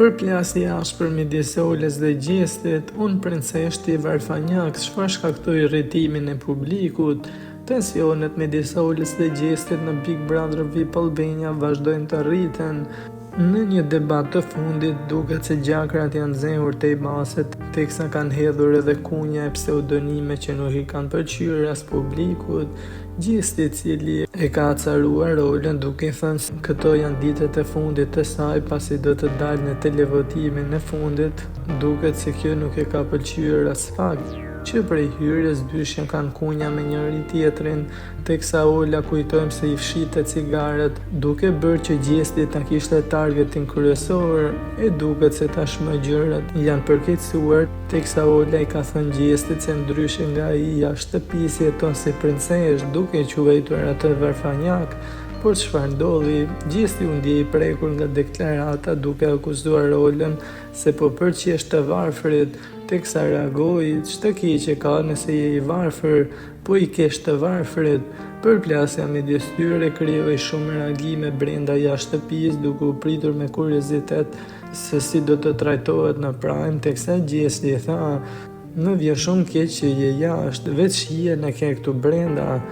Për plasje ashpër midis Olës dhe Gjestit, unë princeshti Varfanjak çfarë shkaktoi rritimin e publikut. Tensionet midis Olës dhe Gjestit në Big Brother VIP Albania vazhdojnë të rriten. Në një debat të fundit duket se gjakrat janë nxehur tej baset, teksa kanë hedhur edhe kunja e pseudonime që nuk i kanë pëlqyer as publikut. Gjesti, i cili e ka acaruar Olën duke thënë se këto janë ditët e fundit të saj pasi do të dalë në televotimin e fundit, duket se kjo nuk e ka pëlqyer as pak. Që prej hyrjes dyshja kanë kunja me njëri tjetrin, teksa Ola kujtojmë se i fshite cigaret, duke bërë që Gjesti ta kishte targetin kryesor, e duket se tashmë gjërat janë përkeqësuar, teksa Ola i ka thënë Gjestit se ndryshe nga ai jashtë shtëpisë jeton si princesh, duke quajtur atë Varfanjak. Por çfarë ndodhi? Gjesti u ndjej i prekur nga deklarata duke akuzuar Olën se po përqesh të varfrit, teksa reagoi, ç'të keqe ka nëse je i varfër, po i kesh të varfrit. Përplasja midis tyre krijoi shumë reagime brenda jashtë shtëpisë, duke u pritur me kuriozitet se si do të trajtohet në Prime, teksa Gjesti tha: "Më vjen shumë keq që je jashtë, veç hijen e ke këtu brenda."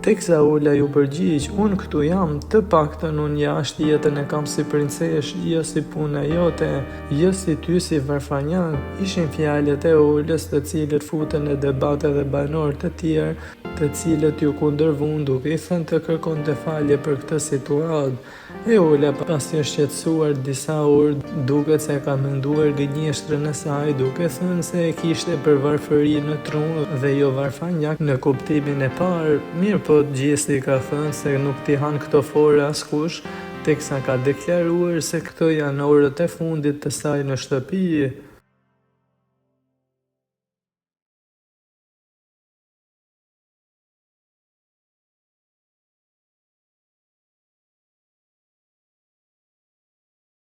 Teksa Ola ju përgjigj: "Unë këtu jam, të paktën unë jashtë jetën e kam si princesh, jo si puna jote, jo si ty si Varfanjak." Ishin fjalët e Olës, të cilët futen në debate dhe banor të tjerë, të cilët ju kundërvun duke i thënë të kërkonte falje për këtë situatë. E Ola pasi është shqetësuar disa orë, duket se ka menduar gënjeshtrën e saj, duke thënë se e kishte për varfëri në trunë dhe jo Varfanjak në kuptimin e parë. Mirë po Gjesti ka thënë se nuk t'i han këto fore askush, teksa ka deklaruar se këto janë orët e fundit të saj në shtëpi.